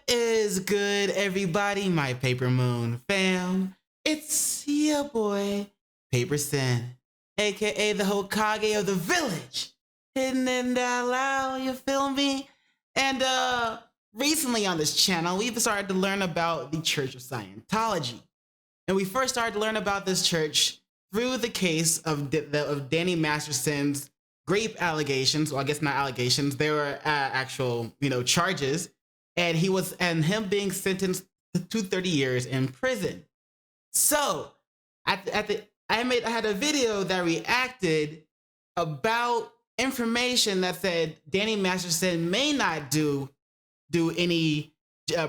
is good, everybody? My Paper Moon fam. It's your boy, PaperSin, aka the Hokage of the village. Hidden in that loud, you feel me? And recently on this channel, we've started to learn about the Church of Scientology. And we first started to learn about this church through the case of Danny Masterson's rape allegations. Well, I guess not allegations. They were actual, charges. And him being sentenced to 30 years in prison. So I had a video that reacted about information that said Danny Masterson may not do any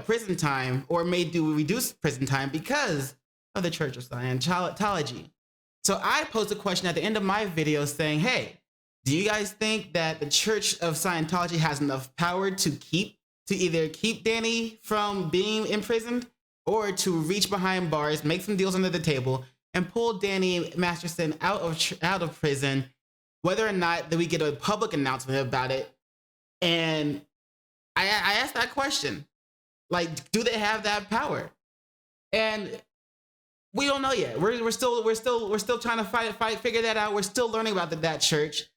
prison time, or may do reduced prison time because of the Church of Scientology. So I posed a question at the end of my video saying, hey, do you guys think that the Church of Scientology has enough power to either keep Danny from being imprisoned, or to reach behind bars, make some deals under the table, and pull Danny Masterson out of prison, whether or not that we get a public announcement about it? And I asked that question, like, do they have that power? And we don't know yet. We're still trying to figure that out. We're still learning about that church,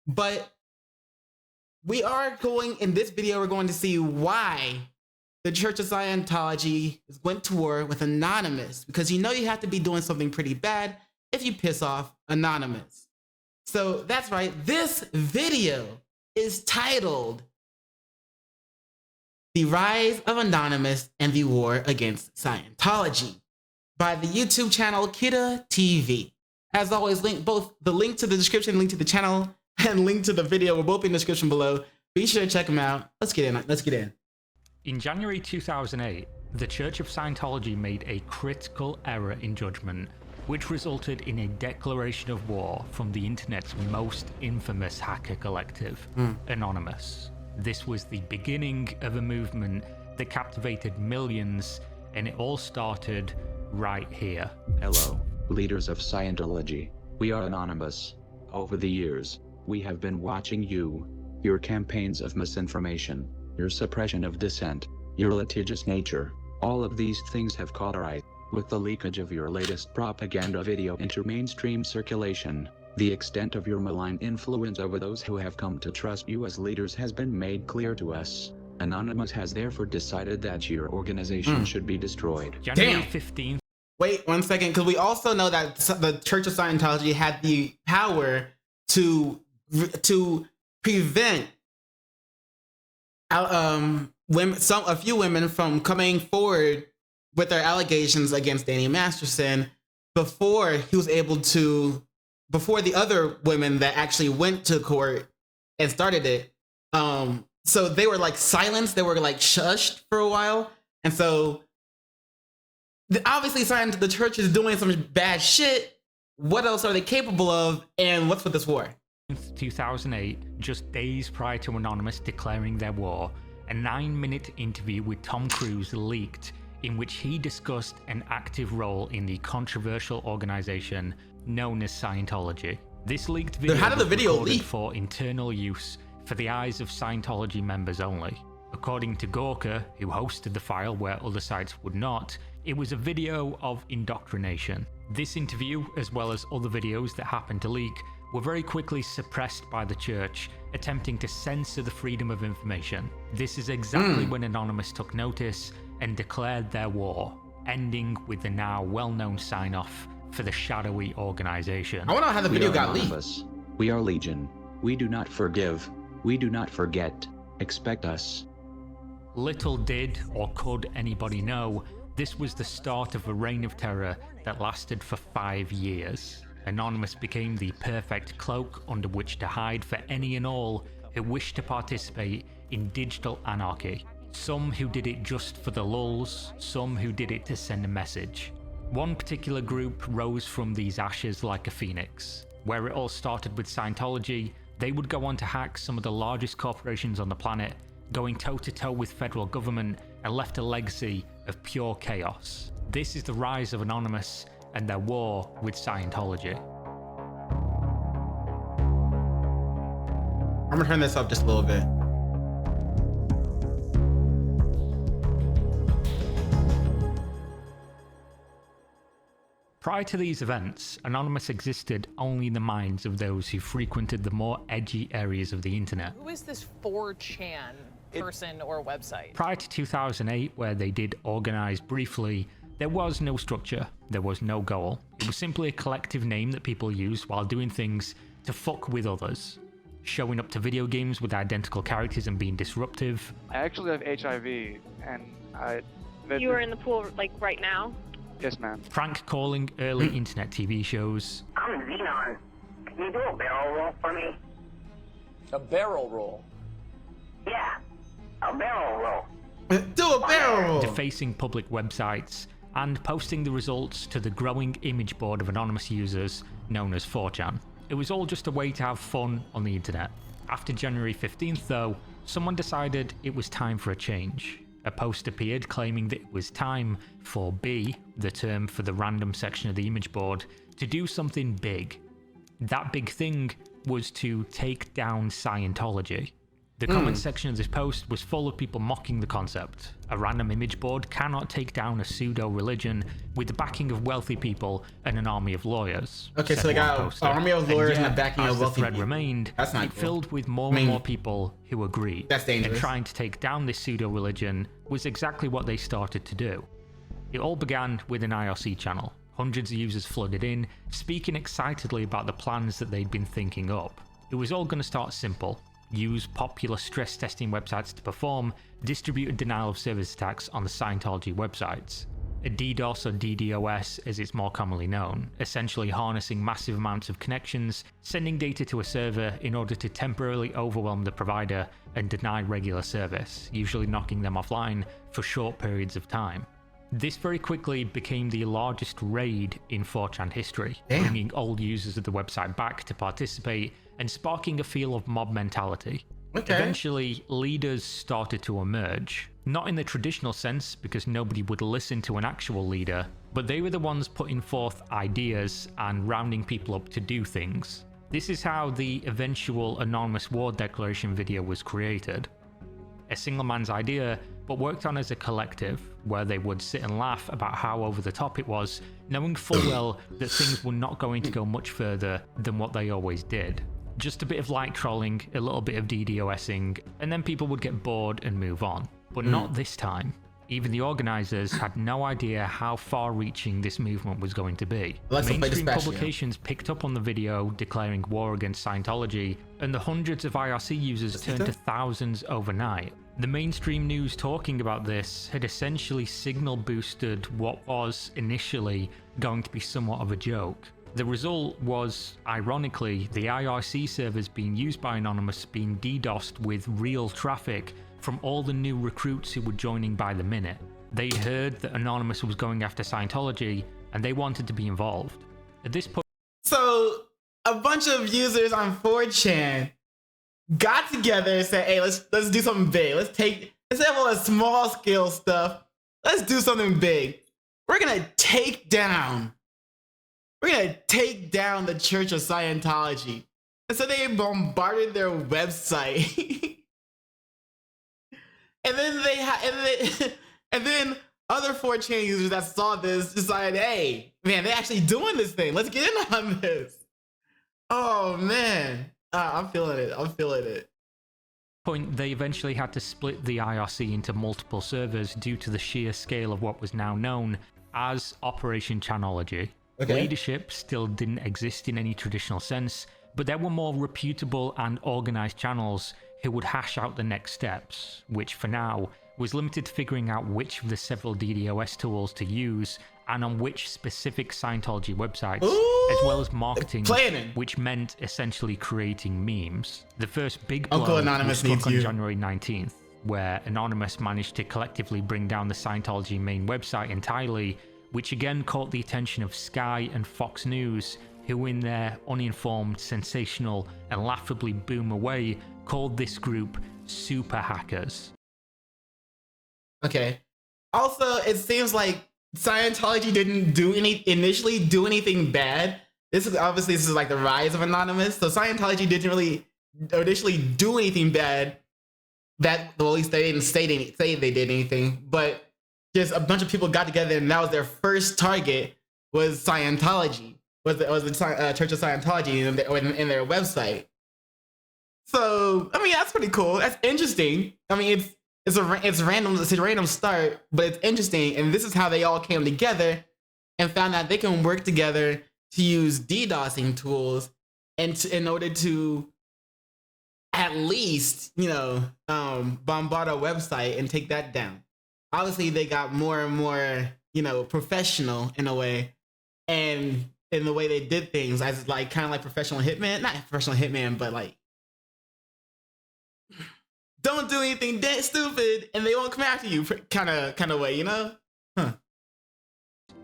but we are going, in this video, we're going to see why the Church of Scientology went to war with Anonymous, because you have to be doing something pretty bad if you piss off Anonymous. So that's right, this video is titled The Rise of Anonymous and the War Against Scientology by the YouTube channel KiraTV. As always, both the link to the description, link to the channel, and link to the video will both be in the description below. Be sure to check them out. Let's get in. In January 2008, the Church of Scientology made a critical error in judgment, which resulted in a declaration of war from the internet's most infamous hacker collective, Anonymous. This was the beginning of a movement that captivated millions, and it all started right here. Hello, leaders of Scientology. We are Anonymous. Over the years, we have been watching your campaigns of misinformation, your suppression of dissent, your litigious nature. All of these things have caught our eye. With the leakage of your latest propaganda video into mainstream circulation, the extent of your malign influence over those who have come to trust you as leaders has been made clear to us. Anonymous has therefore decided that your organization should be destroyed. January 15th. Wait 1 second, because we also know that the Church of Scientology had the power to prevent a few women from coming forward with their allegations against Danny Masterson before the other women that actually went to court and started it. So they were like silenced, they were like shushed for a while. And so obviously the church is doing some bad shit. What else are they capable of? And what's with this war? 2008, just days prior to Anonymous declaring their war, a 9-minute interview with Tom Cruise leaked, in which he discussed an active role in the controversial organization known as Scientology. This leaked video was recorded for internal use for the eyes of Scientology members only. According to Gawker, who hosted the file where other sites would not, it was a video of indoctrination. This interview, as well as other videos that happened to leak, were very quickly suppressed by the church, attempting to censor the freedom of information. This is exactly when Anonymous took notice and declared their war, ending with the now well-known sign-off for the shadowy organization. I want to know how the video got leaked. We are Legion. We do not forgive. We do not forget. Expect us. Little did or could anybody know, this was the start of a reign of terror that lasted for 5 years. Anonymous became the perfect cloak under which to hide for any and all who wished to participate in digital anarchy. Some who did it just for the lulz, some who did it to send a message. One particular group rose from these ashes like a phoenix. Where it all started with Scientology, they would go on to hack some of the largest corporations on the planet, going toe-to-toe with federal government, and left a legacy of pure chaos. This is the rise of Anonymous and their war with Scientology. I'm gonna turn this up just a little bit. Prior to these events, Anonymous existed only in the minds of those who frequented the more edgy areas of the internet. Who is this 4chan person or website? Prior to 2008, where they did organize briefly, there was no structure, there was no goal. It was simply a collective name that people used while doing things to fuck with others. Showing up to video games with identical characters and being disruptive. I actually have HIV, and You were in the pool, like, right now? Yes, ma'am. Prank calling early internet TV shows. I'm Xenon. Can you do a barrel roll for me? A barrel roll? Yeah, a barrel roll. Do a barrel roll. Defacing public websites and posting the results to the growing image board of anonymous users known as 4chan. It was all just a way to have fun on the internet. After January 15th though, someone decided it was time for a change. A post appeared claiming that it was time for B, the term for the random section of the image board, to do something big. That big thing was to take down Scientology. The comment section of this post was full of people mocking the concept. A random image board cannot take down a pseudo-religion with the backing of wealthy people and an army of lawyers. Okay, so they got an army of lawyers and the backing of wealthy people. As the thread people. remained, That's not it cool. filled with more and more people who agreed. That's dangerous. And trying to take down this pseudo-religion was exactly what they started to do. It all began with an IRC channel. Hundreds of users flooded in, speaking excitedly about the plans that they'd been thinking up. It was all going to start simple. Use popular stress testing websites to perform distributed denial of service attacks on the Scientology websites. A DDoS or DDoS as it's more commonly known, essentially harnessing massive amounts of connections, sending data to a server in order to temporarily overwhelm the provider and deny regular service, usually knocking them offline for short periods of time. This very quickly became the largest raid in 4chan history, bringing old users of the website back to participate and sparking a feel of mob mentality. Okay. Eventually, leaders started to emerge. Not in the traditional sense, because nobody would listen to an actual leader, but they were the ones putting forth ideas and rounding people up to do things. This is how the eventual Anonymous War Declaration video was created. A single man's idea, but worked on as a collective, where they would sit and laugh about how over the top it was, knowing full well that things were not going to go much further than what they always did. Just a bit of light trolling, a little bit of DDoSing, and then people would get bored and move on. But not this time. Even the organizers had no idea how far-reaching this movement was going to be. Mainstream publications picked up on the video declaring war against Scientology, and the hundreds of IRC users turned to thousands overnight. The mainstream news talking about this had essentially signal boosted what was initially going to be somewhat of a joke. The result was, ironically, the IRC servers being used by Anonymous being DDoSed with real traffic from all the new recruits who were joining by the minute. They heard that Anonymous was going after Scientology, and they wanted to be involved. At this point, So a bunch of users on 4chan got together and said, "Hey, let's do something big. Instead of all the small scale stuff, let's do something big. We're gonna take down the Church of Scientology." And so they bombarded their website. And then other 4chan users that saw this decided, "Hey, man, they're actually doing this thing. Let's get in on this." Oh man, I'm feeling it. Point, they eventually had to split the IRC into multiple servers due to the sheer scale of what was now known as Operation Chanology. Okay. Leadership still didn't exist in any traditional sense, but there were more reputable and organized channels who would hash out the next steps, which for now was limited to figuring out which of the several DDoS tools to use and on which specific Scientology websites, as well as marketing, which meant essentially creating memes. The first big blow Uncle Anonymous was struck on needs you. January 19th, where Anonymous managed to collectively bring down the Scientology main website entirely, which again caught the attention of Sky and Fox News, who in their uninformed, sensational, and laughably boomer way called this group super hackers. Okay. Also, it seems like Scientology didn't initially do anything bad. This is like the rise of Anonymous. So Scientology didn't really initially do anything bad. Well, at least they didn't say they did anything, but just a bunch of people got together and that was their first target was Scientology, was the Church of Scientology in their website. So, I mean, that's pretty cool. That's interesting. I mean, it's a random start, but it's interesting. And this is how they all came together and found out they can work together to use DDoSing tools and in order to at least, bombard a website and take that down. Obviously, they got more and more, professional in a way, and in the way they did things, as like kind of like professional hitman, not professional hitman, but like, don't do anything that stupid and they won't come after you, kind of way, Huh.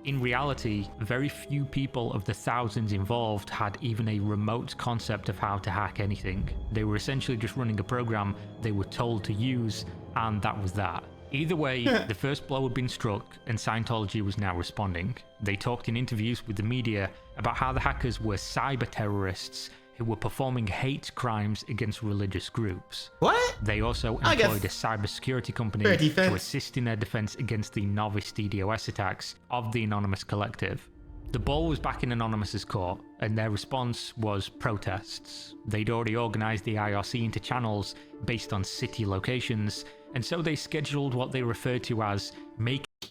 In reality, very few people of the thousands involved had even a remote concept of how to hack anything. They were essentially just running a program they were told to use, and that was that. Either way, the first blow had been struck, and Scientology was now responding. They talked in interviews with the media about how the hackers were cyber terrorists who were performing hate crimes against religious groups. What? They also employed a cybersecurity company to assist in their defense against the novice DDoS attacks of the Anonymous Collective. The ball was back in Anonymous's court, and their response was protests. They'd already organized the IRC into channels based on city locations, and so they scheduled what they referred to as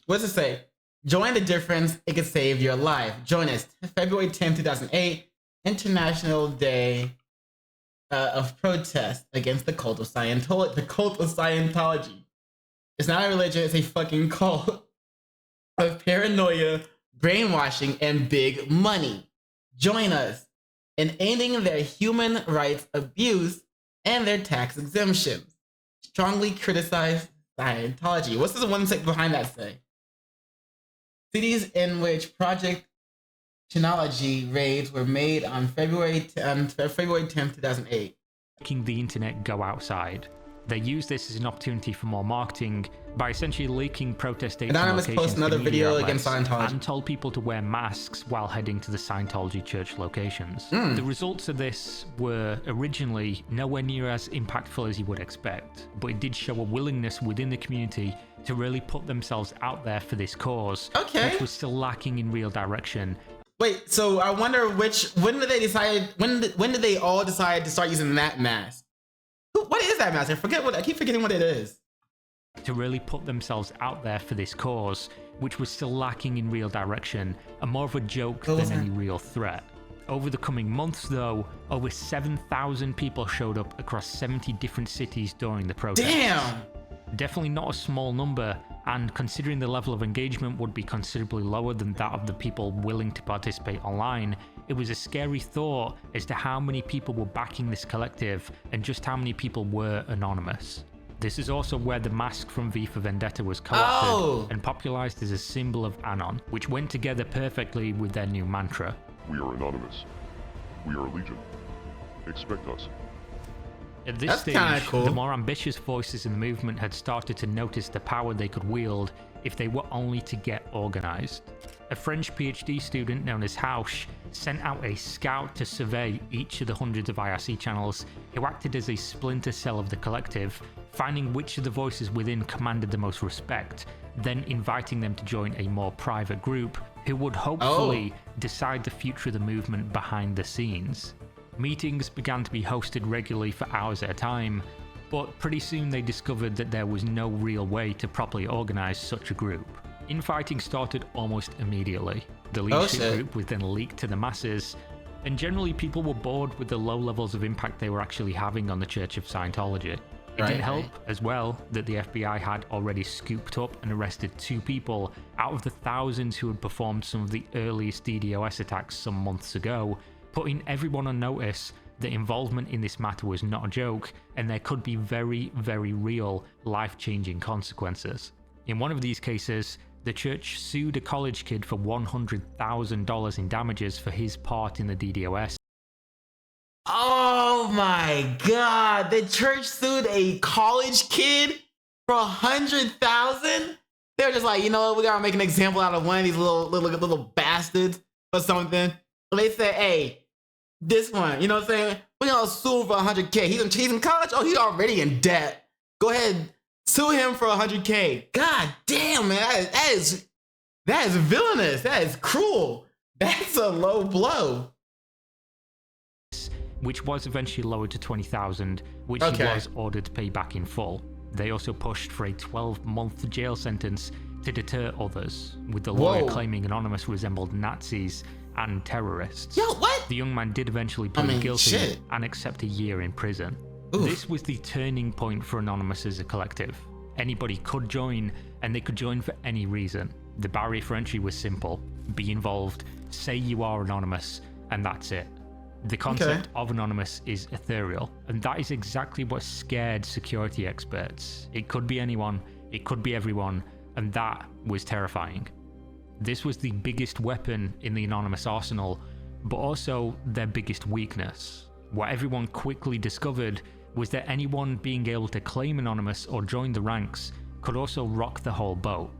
What's it say? Join the difference, it could save your life. Join us, February 10, 2008, International Day of Protest against the cult of Scientology. The cult of Scientology. It's not a religion, it's a fucking cult of paranoia, brainwashing, and big money. Join us in ending their human rights abuse and their tax exemptions. Strongly criticize Scientology. What's the one behind that say? Cities in which Project Scientology raids were made on February 10, 2008. Making the internet go outside. They used this as an opportunity for more marketing by essentially leaking protest dates Anonymous posted another video against Scientology and told people to wear masks while heading to the Scientology church locations. The results of this were originally nowhere near as impactful as you would expect, but it did show a willingness within the community to really put themselves out there for this cause, which was still lacking in real direction. Wait, so I wonder when did they decide, when did they all decide to start using that mask? What is that mask? I keep forgetting what it is. To really put themselves out there for this cause, which was still lacking in real direction, and more of a joke than any real threat. Over the coming months though, over 7,000 people showed up across 70 different cities during the protests. Damn! Definitely not a small number, and considering the level of engagement would be considerably lower than that of the people willing to participate online, it was a scary thought as to how many people were backing this collective and just how many people were anonymous. This is also where the mask from V for Vendetta was co-opted and popularized as a symbol of Anon, which went together perfectly with their new mantra. We are anonymous. We are legion. Expect us. At this stage, the more ambitious voices in the movement had started to notice the power they could wield if they were only to get organized. A French PhD student known as Hausch sent out a scout to survey each of the hundreds of IRC channels who acted as a splinter cell of the collective, finding which of the voices within commanded the most respect, then inviting them to join a more private group who would hopefully decide the future of the movement behind the scenes. Meetings began to be hosted regularly for hours at a time, but pretty soon they discovered that there was no real way to properly organize such a group. Infighting started almost immediately. The leadership group was then leaked to the masses, and generally people were bored with the low levels of impact they were actually having on the Church of Scientology. It didn't help, as well, that the FBI had already scooped up and arrested 2 people out of the thousands who had performed some of the earliest DDoS attacks some months ago, putting everyone on notice that involvement in this matter was not a joke and there could be very, very real, life-changing consequences. In one of these cases, the church sued a college kid for $100,000 in damages for his part in the DDoS. Oh my god, the church sued a college kid for $100,000? They were just like, you know what, we gotta make an example out of one of these little bastards or something. So they said, hey, this one, you know what I'm saying? We're gonna sue him for $100K. He's in college? Oh, he's already in debt. Go ahead, sue him for $100K. God damn, man, that is villainous. That is cruel. That's a low blow. Which was eventually lowered to 20,000, which he was ordered to pay back in full. They also pushed for a 12-month jail sentence to deter others, with the lawyer claiming Anonymous resembled Nazis and terrorists. Yo, what? The young man did eventually plead guilty and accept a year in prison. Oof. This was the turning point for Anonymous as a collective. Anybody could join, and they could join for any reason. The barrier for entry was simple. Be involved, say you are Anonymous, and that's it. The concept of Anonymous is ethereal, and that is exactly what scared security experts. It could be anyone, it could be everyone, and that was terrifying. This was the biggest weapon in the Anonymous arsenal, but also their biggest weakness. What everyone quickly discovered was that anyone being able to claim Anonymous or join the ranks could also rock the whole boat.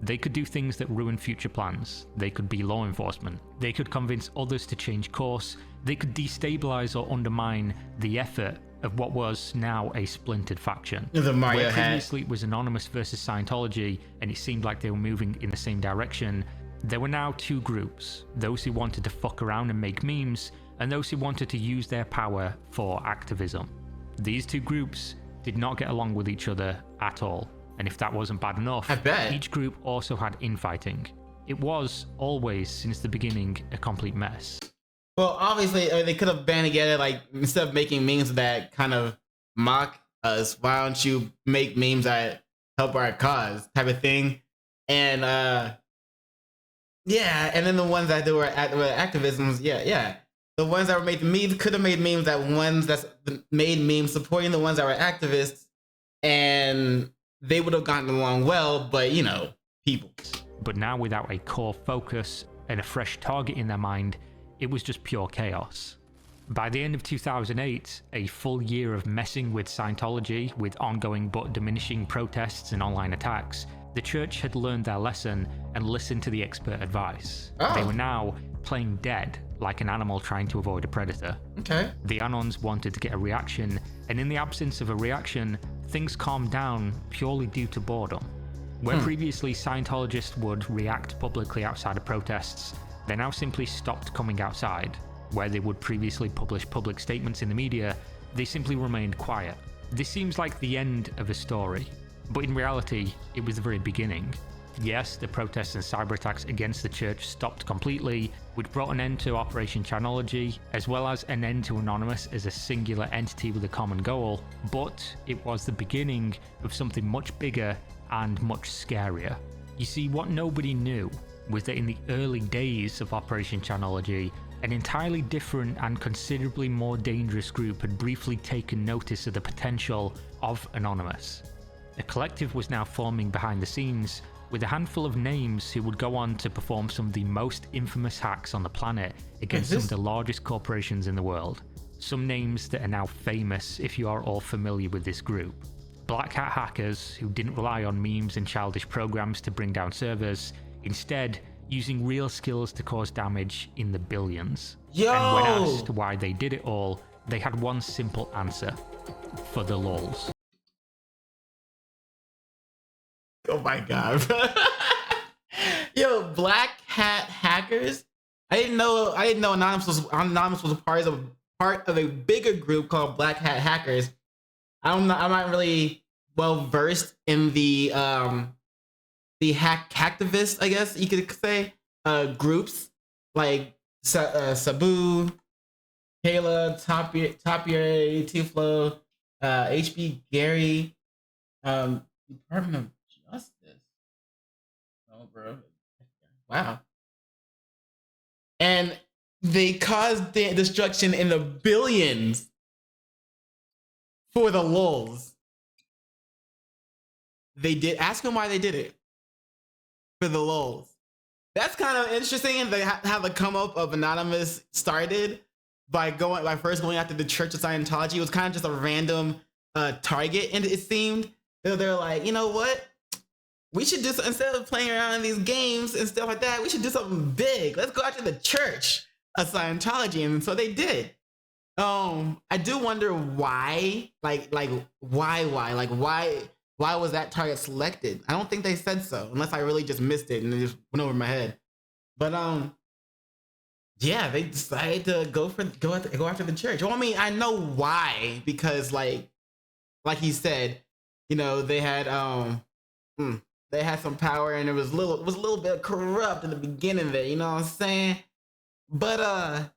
They could do things that ruin future plans. They could be law enforcement. They could convince others to change course. They could destabilize or undermine the effort of what was now a splintered faction. Where previously it was Anonymous versus Scientology, and it seemed like they were moving in the same direction, there were now two groups: those who wanted to fuck around and make memes, and those who wanted to use their power for activism. These two groups did not get along with each other at all. And if that wasn't bad enough, each group also had infighting. It was always, since the beginning, a complete mess. Well, obviously, they could have banded together, like, instead of making memes that kind of mock us, why don't you make memes that help our cause, type of thing. And, yeah, and then the ones that were activisms, the ones that were making memes could have made memes that ones that made memes supporting the ones that were activists, and they would have gotten along well, but you know, people. But now without a core focus and a fresh target in their mind, it was just pure chaos. By the end of 2008, a full year of messing with Scientology, with ongoing but diminishing protests and online attacks, the church had learned their lesson and listened to the expert advice. They were now playing dead, like an animal trying to avoid a predator. The Anons wanted to get a reaction, and in the absence of a reaction, things calmed down purely due to boredom. Where previously Scientologists would react publicly outside of protests, they now simply stopped coming outside. Where they would previously publish public statements in the media, they simply remained quiet. This seems like the end of a story, but in reality, it was the very beginning. Yes, the protests and cyber attacks against the church stopped completely, which brought an end to Operation Chanology, as well as an end to Anonymous as a singular entity with a common goal, but it was the beginning of something much bigger and much scarier. You see, what nobody knew was that in the early days of Operation Chanology, an entirely different and considerably more dangerous group had briefly taken notice of the potential of Anonymous. A collective was now forming behind the scenes, with a handful of names who would go on to perform some of the most infamous hacks on the planet against some of the largest corporations in the world. Some names that are now famous if you are all familiar with this group. Black hat hackers who didn't rely on memes and childish programs to bring down servers, instead using real skills to cause damage in the billions. And when asked why they did it all, they had one simple answer: for the lulz. Oh my god. Yo, black hat hackers? I didn't know Anonymous was a part of a bigger group called Black Hat Hackers. I'm not really well versed in the hacktivist, I guess you could say, groups like Sabu, Kayla, Topiary, Tiflo, HB Gary, Department of Justice. Oh, bro. Wow. And they caused the destruction in the billions for the lulz. They did. Ask them why they did it. For the lulz. That's kind of interesting. And how the come up of Anonymous started by first going after the Church of Scientology. It was kind of just a random target, and it seemed they're like, you know what? We should do, instead of playing around in these games and stuff like that, we should do something big. Let's go after the Church of Scientology. And so they did. I do wonder why, why was that target selected? I don't think they said so, unless I really just missed it and it just went over my head. But yeah, they decided to go after the church. Well, I mean, I know why, because like he said, you know, they had some power, and it was a little bit corrupt in the beginning there, you know what I'm saying? But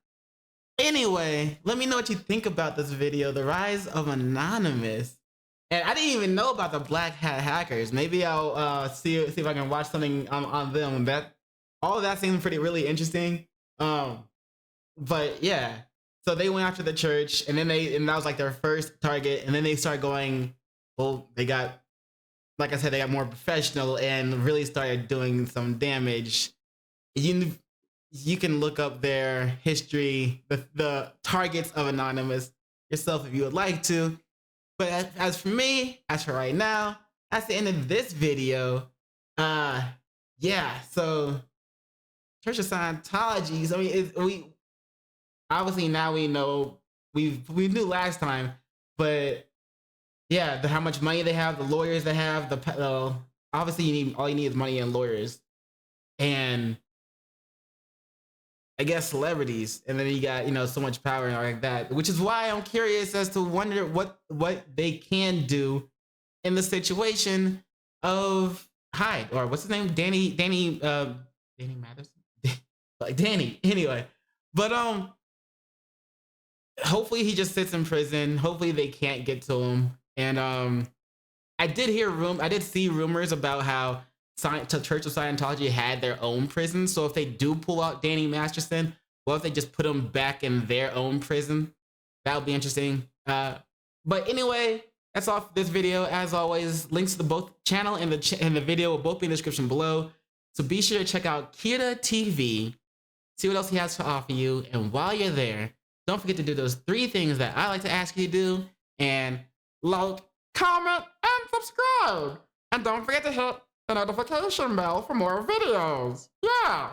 anyway, let me know what you think about this video, The Rise of Anonymous. And I didn't even know about the Black Hat hackers. Maybe I'll see if I can watch something on them. All of that seems really interesting. But yeah, so they went after the church, and that was like their first target. And then they started going, well, they got, like I said, they got more professional and really started doing some damage. You can look up their history, the targets of Anonymous yourself if you would like to. But as for me, as for right now, that's the end of this video. Yeah, so Church of Scientology. I mean, we obviously now we know, we knew last time, but yeah, how much money they have, the lawyers they have, obviously all you need is money and lawyers, and I guess celebrities, and then you got, you know, so much power and all like that, which is why I'm curious as to wonder what they can do in the situation of Hyde, or what's his name, Danny Matheson, like Danny. Anyway, but hopefully he just sits in prison. Hopefully they can't get to him. And I did see rumors about how Church of Scientology had their own prison. So if they do pull out Danny Masterson, what if they just put him back in their own prison? That would be interesting. But anyway, that's all for this video. As always, links to the both channel and the video will both be in the description below. So be sure to check out KiraTV, see what else he has to offer you. And while you're there, don't forget to do those 3 things that I like to ask you to do, and like, comment, and subscribe. And don't forget to hit the notification bell for more videos. Yeah.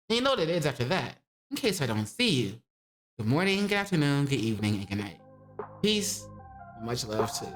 And you know what it is after that, in case I don't see you. Good morning, good afternoon, good evening, and good night. Peace, and much love to you.